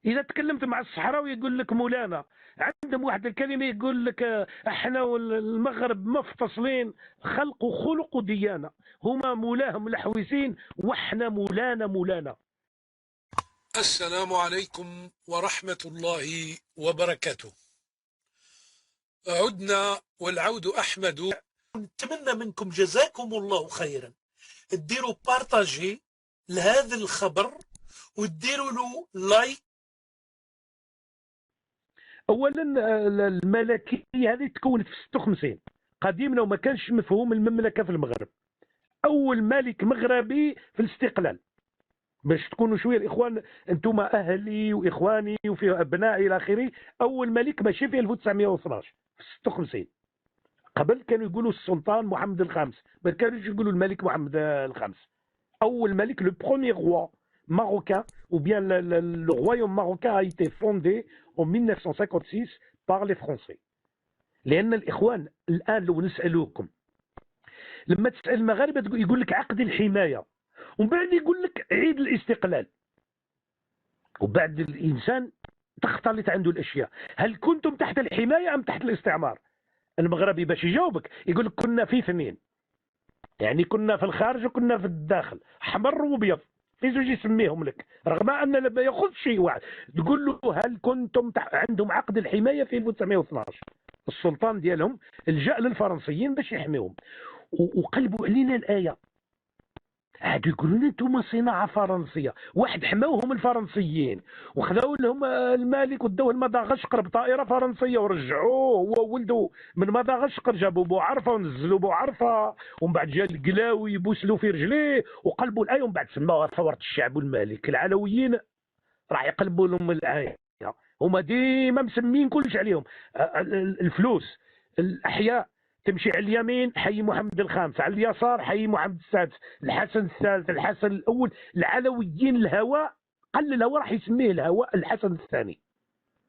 اذا تكلمت مع الصحراوي يقول لك مولانا. عندهم واحد الكلمه يقول لك احنا والمغرب مفتصلين، خلق وخلق وديانه. هما مولاهم الحويسين واحنا مولانا مولانا. السلام عليكم ورحمة الله وبركاته. عدنا والعود أحمد. نتمنى منكم جزاكم الله خيرا تديروا بارتاجي لهذا الخبر وتديروا له لايك. اولا الملكيه هذه تكونت في 56 قديما، وما كانش مفهوم المملكه في المغرب. اول ملك مغربي في الاستقلال، باش تكونوا شويه الاخوان، انتم اهلي واخواني وفي ابنائي الى اخره. اول ملك ماشي في 1912 في 56. قبل كانوا يقولوا السلطان محمد الخامس، ما كانوش يقولوا الملك محمد الخامس. اول ملك لو بروميير روا marocain ou bien le royaume marocain a été fondé en 1956 par les Français. لان الاخوان الان لو نسالوكم، لما تسال المغاربه يقول لك عقد الحمايه، ومن بعد يقول لك عيد الاستقلال، وبعد الانسان تختلط عنده الاشياء. هل كنتم تحت الحمايه ام تحت الاستعمار؟ المغربي باش يجاوبك يقول لك كنا في اثنين، يعني كنا في الخارج وكنا في الداخل، احمر وابيض، في زوج يسميهم لك، رغم ان ما ياخذ شيء واحد. تقول له هل كنتم عندهم عقد الحمايه في 1912؟ السلطان ديالهم لجأ للفرنسيين باش يحميهم، وقلبوا علينا الايه. عادوا يقولوا لنا انتم صناعه فرنسيه، واحد حماوهم الفرنسيين وخذوا لهم الملك ودوه لمدغشقر بطائره فرنسيه ورجعوه هو وولده من مدغشقر، جابوا بوعرفه ونزلوا بوعرفه، ومن بعد جا القلاوي يبوسلوا في رجليه وقلبوا الايه، ومن بعد سموها ثوره الشعب والملك. العلويين راح يقلبوا لهم الايه، هما ديما مسمين كلش عليهم. الفلوس، الاحياء تمشي على اليمين حي محمد الخامس، على اليسار حي محمد السادس، الحسن الثالث، الحسن الاول. العلويين الهواء قل الهواء راح يسميه الهواء الحسن الثاني،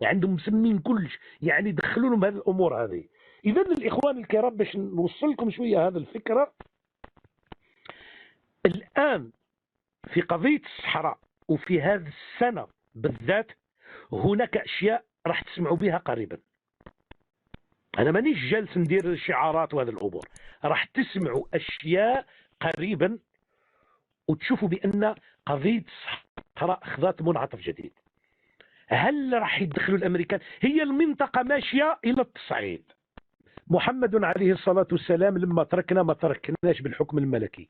يعني عندهم مسمين كلش، يعني دخلوا لهم هذه الامور هذه. اذا الاخوان الكرام باش نوصل لكم شويه هذه الفكره، الان في قضيه الصحراء وفي هذه السنه بالذات هناك اشياء راح تسمعوا بها قريبا. انا مانيش جالس ندير شعارات وهذه الامور، راح تسمعوا اشياء قريبا وتشوفوا بان قضيه الصحراء اخذت منعطف جديد. هل راح يدخلوا الامريكان؟ هي المنطقه ماشيه الى التصعيد. محمد عليه الصلاه والسلام لما تركنا ما تركناش بالحكم الملكي،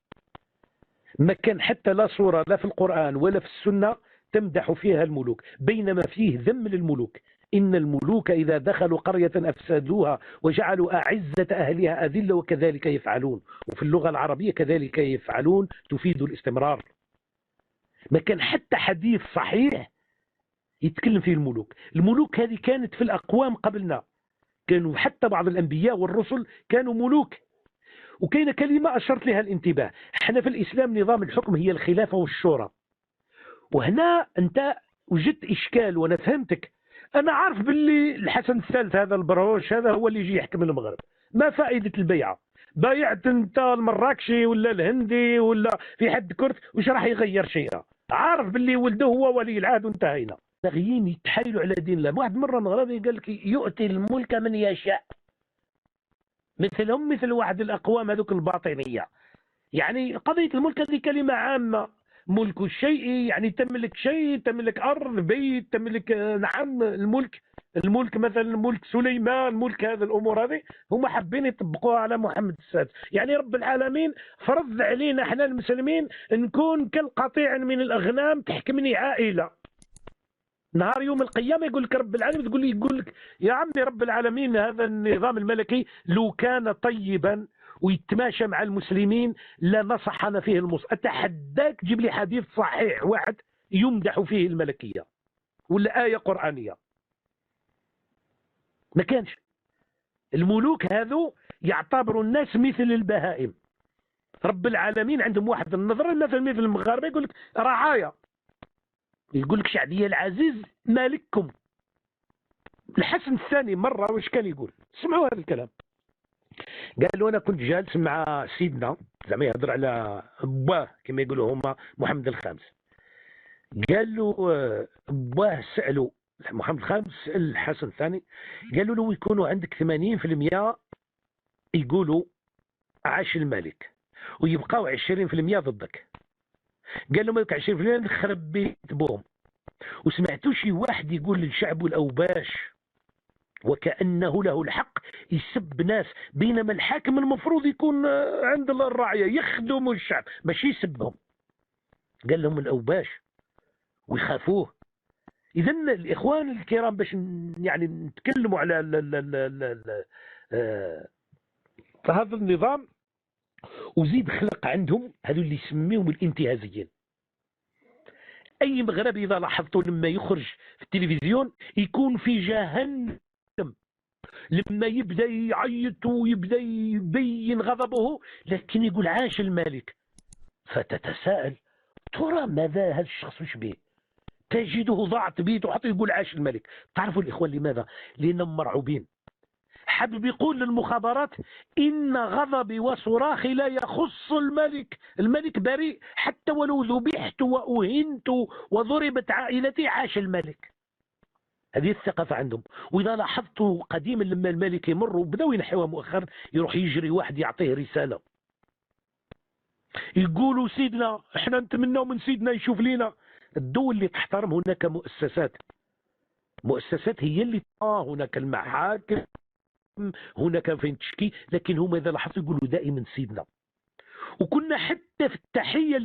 ما كان حتى لا صوره لا في القران ولا في السنه تمدح فيها الملوك، بينما فيه ذم للملوك. إن الملوك إذا دخلوا قرية أفسدوها وجعلوا أعزة أهلها أذلة وكذلك يفعلون، وفي اللغة العربية كذلك يفعلون تفيد الاستمرار. ما كان حتى حديث صحيح يتكلم فيه الملوك. الملوك هذه كانت في الأقوام قبلنا، كانوا حتى بعض الأنبياء والرسل كانوا ملوك. وكاين كلمة أشرت لها الانتباه، احنا في الإسلام نظام الحكم هي الخلافة والشورى، وهنا أنت وجدت إشكال وأنا فهمتك. أنا عارف باللي الحسن الثالث هذا البرهوش هذا هو اللي يجي يحكم المغرب، ما فائدة البيعة؟ بايعت أنت المراكشي ولا الهندي ولا في حد كرد، وش راح يغير شيء؟ عارف باللي ولده هو ولي العهد وانتهينا. باغيين يتحايلوا على دين الله. واحد مرة مغربي قال لك يؤتي الملك من يشاء، مثلهم مثل واحد الأقوام هذوك الباطنية. يعني قضية الملك هذه كلمة عامة، ملك الشيء يعني تملك شيء، تملك أرض، بيت، تملك نعم الملك. الملك مثلا ملك سليمان، ملك هذه الأمور هذه هم حابين يطبقوها على محمد السادس. يعني رب العالمين فرض علينا احنا المسلمين نكون كالقطيع من الأغنام تحكمني عائلة. نهار يوم القيامة يقول لك رب العالمين، يقول لك يا عمي رب العالمين هذا النظام الملكي لو كان طيبا ويتماشى مع المسلمين لنصحنا فيه أتحداك تجيب لي حديث صحيح واحد يمدح فيه الملكية ولا آية قرآنية. ما كانش. الملوك هذو يعتبروا الناس مثل البهائم. رب العالمين عندهم واحد النظرة مثل المغاربة يقول لك رعاية، يقول لك شعبي العزيز مالككم. الحسن الثاني مرة واش كان يقول؟ اسمعوا هذا الكلام. قال له أنا كنت جالس مع سيدنا، زعما يهضر على باه كما يقولوا هما محمد الخامس، قال له باه سألوا محمد الخامس سأل الحسن الثاني، قالوا له يكونوا عندك 80% يقولوا عاش الملك ويبقاو 20% ضدك. قال له مالك 20% نخرب بيت بهم. وسمعتوا شي واحد يقول للشعب الأوباش وكأنه له الحق يسب ناس، بينما الحاكم المفروض يكون عند الرعية يخدم الشعب ماشي يسبهم. قال لهم الأوباش ويخافوه. إذا الإخوان الكرام باش يعني نتكلموا على هذا النظام، وزيد خلق عندهم هذو اللي يسميهم الانتهازيين. أي مغربي إذا لاحظتوا لما يخرج في التلفزيون يكون في جهنم، لما يبدأ يعيط ويبدأ يبين غضبه لكن يقول عاش الملك. فتتساءل ترى ماذا هذا الشخص وش به؟ تجده ضاعت بيته وحتى يقول عاش الملك. تعرفوا الإخوان لماذا؟ لأنهم مرعوبين. حابب يقول للمخابرات إن غضبي وصراخي لا يخص الملك، الملك بريء، حتى ولو ذبحت وأهنت وضربت عائلتي عاش الملك. هذه الثقافة عندهم. وإذا لاحظتوا قديما لما الملك يمر وبدأوا ينحوها مؤخرا يروح يجري واحد يعطيه رسالة يقولوا سيدنا احنا نتمنى من سيدنا يشوف لنا. الدول اللي تحترم هناك مؤسسات هي اللي هناك المحاكم، هناك فين تشكي، لكن هم إذا لاحظتوا يقولوا دائما سيدنا. وكنا حتى في التحية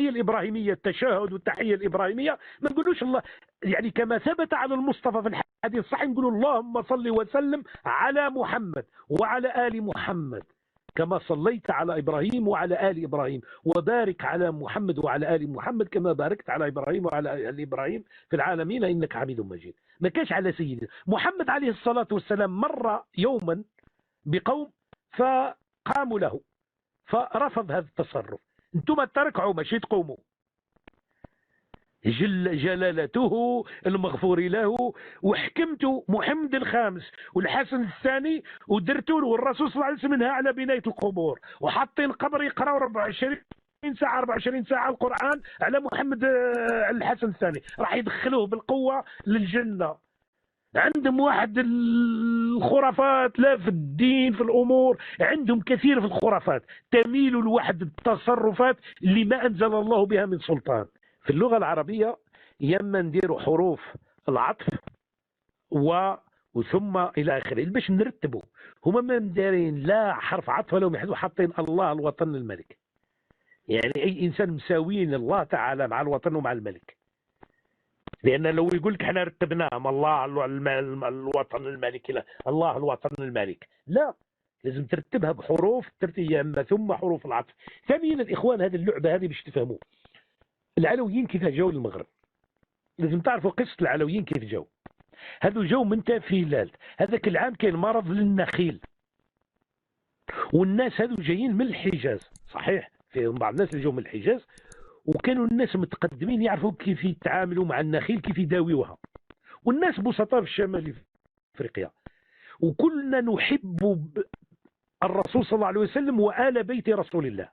الإبراهيمية، التشهد والتحية الإبراهيمية ما نقولوش الله، يعني كما ثبت على المصطفى في الحديث الصحيح نقولوا اللهم صل وسلم على محمد وعلى آل محمد كما صليت على إبراهيم وعلى آل إبراهيم، وبارك على محمد وعلى آل محمد كما باركت على إبراهيم وعلى آل إبراهيم في العالمين إنك حميد مجيد. ما كانش على سيدنا محمد عليه الصلاة والسلام. مر يوما بقوم فقاموا له فرفض هذا التصرف. انتم تركعوا ماشي تقوموا. جلالته المغفور له وحكمته محمد الخامس والحسن الثاني ودرتوا له والرسول صلى الله عليه وسلم منها على بناية القبور وحاطين قبر يقراوا 24 ساعة القرآن على محمد الحسن الثاني، راح يدخلوه بالقوة للجنة. عندهم واحد الخرافات، لا في الدين في الأمور، عندهم كثير في الخرافات تميل لواحد التصرفات اللي ما أنزل الله بها من سلطان. في اللغة العربية يما نديروا حروف العطف وثم إلى آخره باش نرتبوا. هما ما مدارين لا حرف عطف ولا محدود، حاطين الله الوطن الملك. يعني أي إنسان مساوين الله تعالى مع الوطن ومع الملك. لأن لو يقول لك احنا رتبناهم الله الوطن الملك، لا الله الوطن الملك، لا، لازم ترتبها بحروف ترتيب ثم حروف العطف. ثانيا الإخوان هذه اللعبة هذه باش تفهموا العلويين كيف جاوا للمغرب. لازم تعرفوا قصة العلويين كيف جاوا. هذو جاوا من تافيلات. هذاك العام كان مرض للنخيل والناس هذو جايين من الحجاز، صحيح فيهم بعض الناس اللي جاوا من الحجاز وكانوا الناس متقدمين يعرفوا كيف يتعاملوا مع النخيل كيف يداويوها، والناس بسطاء في الشمال افريقيا. وكلنا نحب الرسول صلى الله عليه وسلم وآل بيت رسول الله،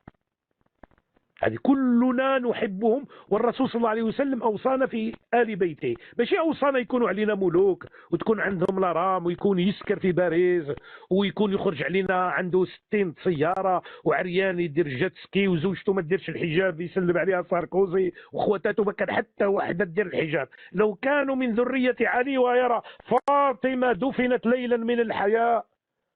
هذه كلنا نحبهم، والرسول صلى الله عليه وسلم أوصانا في آل بيته. ماشي أوصانا يكونوا علينا ملوك وتكون عندهم الارام ويكون يسكر في باريس ويكون يخرج علينا عنده 60 سيارة وعريان يدير جيت سكي وزوجته ما تديرش الحجاب يسلم عليها ساركوزي وخواتاته ما كان حتى واحدة تدير الحجاب. لو كانوا من ذرية علي ويرى فاطمة دفنت ليلا من الحياة،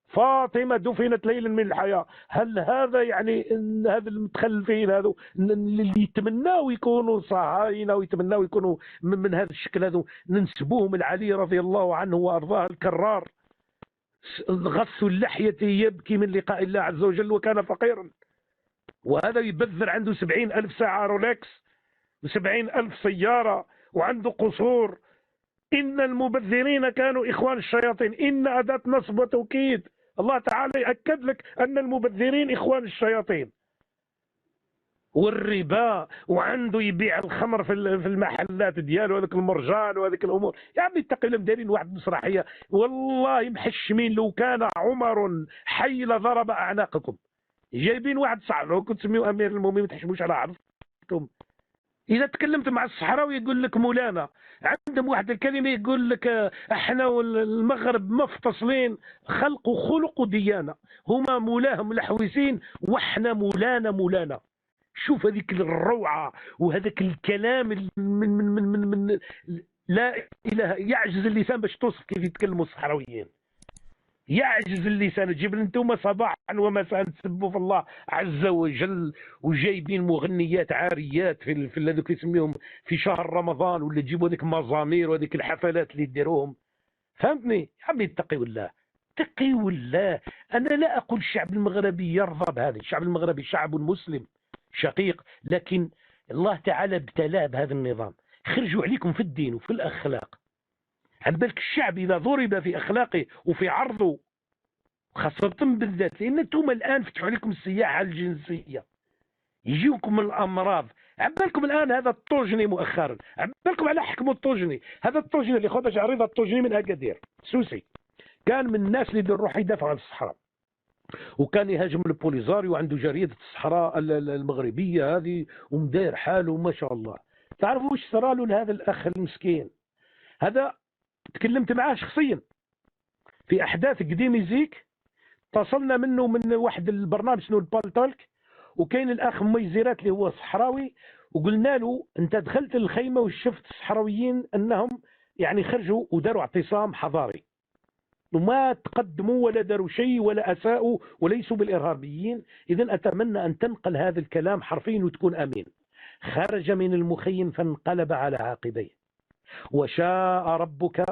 فاطمة دفنت ليلا من الحياة. هل هذا يعني هذا المتخلفين هذو اللي يتمناوا يكونوا صهاينة ويتمناوا يكونوا من هذا الشكل هذو ننسبوهم لعلي رضي الله عنه وأرضاه الكرار، غث اللحية يبكي من لقاء الله عز وجل وكان فقيرا، وهذا يبذر عنده 70,000 ساعة رولكس و70,000 سيارة وعنده قصور. إن المبذرين كانوا إخوان الشياطين، إن أداة نصب وتوكيد. الله تعالى يأكد لك أن المبذرين إخوان الشياطين. والربا وعنده يبيع الخمر في المحلات دياله هذاك المرجان وهذيك الأمور. يا عمي اتقي الله، مدارين واحد مسرحية والله محشمين، لو كان عمر حي لضرب أعناقكم. جايبين واحد صعب كنت تسميوه أمير المؤمنين ما تحشموش على عرضكم. إذا تكلمت مع الصحراوي يقول لك مولانا، عندهم واحد الكلمة يقول لك احنا والمغرب مفتصلين، خلق وخلق وديانة، هما مولاهم الحويسين واحنا مولانا. شوف هذيك الروعة وهذاك الكلام من لا إله، يعجز اللسان باش توصف كيف يتكلموا الصحراويين، يعجز اللسان. تجيب انتم صباحا ومساء تسبوا في الله عز وجل، وجايبين مغنيات عاريات في هذوك يسميهم في شهر رمضان، ولا تجيبوا هذيك مزامير وهذيك الحفلات اللي يديروهم. فهمتني يا عمي؟ اتقي الله، اتقي الله. انا لا اقول الشعب المغربي يرضى بهذا، الشعب المغربي شعب مسلم شقيق، لكن الله تعالى ابتلاه بهذا النظام، خرجوا عليكم في الدين وفي الاخلاق. عن بالك الشعب إذا ضرب في أخلاقه وفي عرضه، خاصة بالذات لأن أنتم الآن فتحوا عليكم السياحة الجنسية، يجيوكم الأمراض. عن بالكم الآن هذا الطوجني مؤخرا، عن بالكم على حكموا الطوجني، هذا الطوجني اللي خرج عريضة الطوجني من أكادير سوسي، كان من الناس اللي يروح يدافع عن الصحراء، وكان يهاجم البوليزاريو، وعنده جريدة الصحراء المغربية هذه، ومداير حاله ما شاء الله. تعرفوا وش صار له لهذا الأخ المسكين هذا؟ تكلمت معاه شخصيا في احداث قديم زيك، اتصلنا منه من واحد البرنامج اسمه البالتالك، وكاين الاخ ميزيرات اللي هو صحراوي، وقلنا له انت دخلت الخيمه وشفت الصحراويين انهم يعني خرجوا وداروا اعتصام حضاري، وما تقدموا ولا داروا شيء ولا اساءوا وليسوا بالارهابيين، اذا اتمنى ان تنقل هذا الكلام حرفيا وتكون امين. خرج من المخيم فانقلب على عاقبيه، وشاء ربك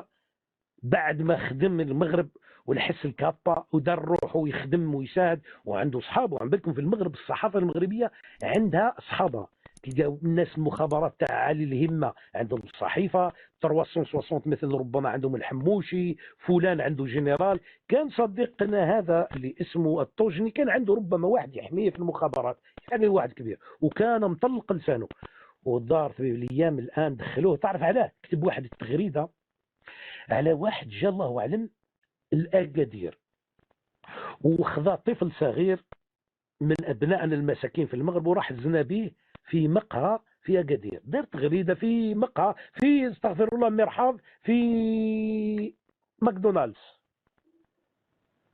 بعد ما خدم المغرب والحس الكابا ودار روحه ويخدم ويساعد وعنده اصحابه. عم بالكم في المغرب الصحافه المغربيه عندها اصحابها، تلقى الناس المخابرات تاع عالي الهمه عندهم الصحيفه 360 مثل ربما عندهم الحموشي، فلان عنده جنرال. كان صديقنا هذا اللي اسمه الطوجني كان عنده ربما واحد يحميه في المخابرات، يعني واحد كبير، وكان مطلق لسانه. ودار في الايام الان دخلوه، تعرف علاه؟ كتب واحد التغريده على واحد جا الله اعلم الاكادير، وخذا طفل صغير من ابنائنا المساكين في المغرب وراح زنا به في مقهى في اكادير، دار تغريده في مقهى في استغفر الله مرحاض في ماكدونالدز،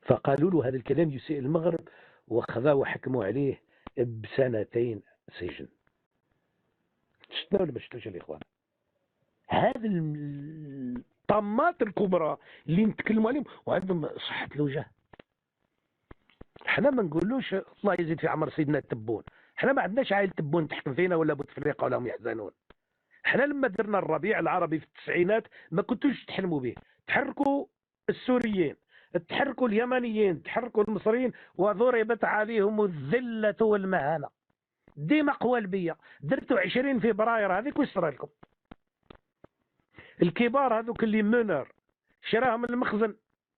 فقالوا له هذا الكلام يسيء المغرب، وخذا وحكموا عليه ب2 سجن. شفنا ولا ما شفتوش الاخوان؟ هذا الطامات الكبرى اللي نتكلموا عليهم وعندهم صحة الوجه. احنا ما نقولوش الله يزيد في عمر سيدنا التبون، احنا ما عندناش عائلة تبون تحكم فينا ولا بوتفليقة ولا هم يحزنون. احنا لما درنا الربيع العربي في التسعينات ما كنتوش تحلموا به، تحركوا السوريين، تحركوا اليمنيين، تحركوا المصريين، وضربت عليهم الذلة والمهانة. ديما قوالبية، درتوا 20 فبراير هذيك وصار لكم. الكبار هذوك اللي منر شراهم من المخزن،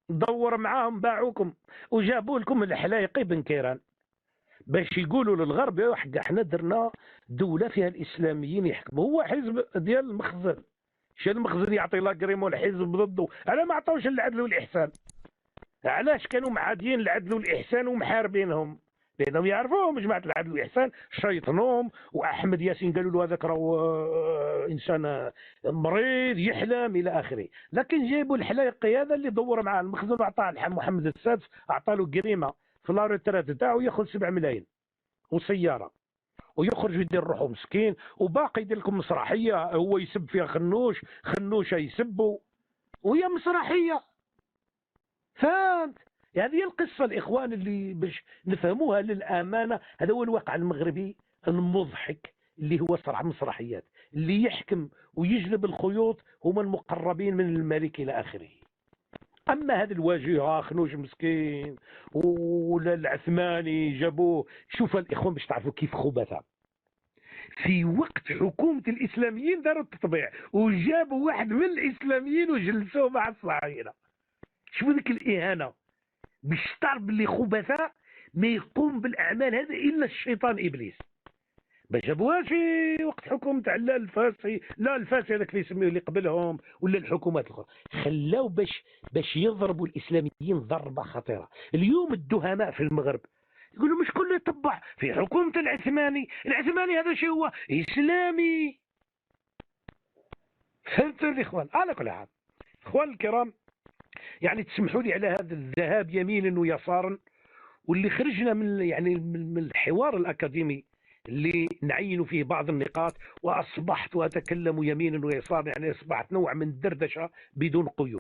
دور معاهم باعوكم وجابوا لكم الحلايقي بن كيران باش يقولوا للغرب يا حق احنا درنا دولة فيها الاسلاميين يحكموا. هو حزب ديال المخزن، شا المخزن يعطي لاكريم والحزب ضده؟ على ما عطاوش العدل والاحسان؟ علاش كانوا معادين العدل والاحسان ومحاربينهم؟ لانهم يعرفوهم جماعه العدل والاحسان شيطنهم، واحمد ياسين قالوا له هذاك راهو انسان مريض يحلم الى اخره. لكن جابوا الحلايقي هذا اللي دور معاه المخزن واعطاه محمد السادس، اعطى له جريمه في لاريترات تاعو ياخذ 7 ملايين وسياره، ويخرج يدير روحه مسكين، وباقي يدير لكم مسرحيه هو يسب فيها خنوشه يسبوا وهي مسرحيه. فهمت؟ هذه القصة الإخوان اللي باش نفهموها للأمانة. هذا هو الواقع المغربي المضحك اللي هو صراحة مسرحيات، اللي يحكم ويجلب الخيوط هم المقربين من الملك إلى آخره. أما هذا الواجهة خنوش مسكين ولا العثماني جابوه. شوف الإخوان باش تعرفوا كيف خبثة، في وقت حكومة الإسلاميين داروا التطبيع وجابوا واحد من الإسلاميين وجلسوه مع الصهاينة. شوفوا ذيك الإهانة، باش تعرف باللي خبثاء ما يقوم بالاعمال هذا الا الشيطان ابليس. ما جابوهاش في وقت حكومه تاع لا الفاسي هذاك اللي يسميه اللي قبلهم ولا الحكومات الاخرى، خلاو باش يضربوا الاسلاميين ضربه خطيره. اليوم الدهماء في المغرب يقولوا مش كله يطبع في حكومة العثماني. العثماني هذا شو هو؟ إسلامي. فهمتوا الإخوان؟ على كل حال إخوان الكرام، يعني تسمحوا لي على هذا الذهاب يمينا ويسارا، واللي خرجنا من يعني من الحوار الأكاديمي اللي نعين فيه بعض النقاط، وأصبحت أتكلم يمينا ويسارا، يعني أصبحت نوع من الدردشة بدون قيود.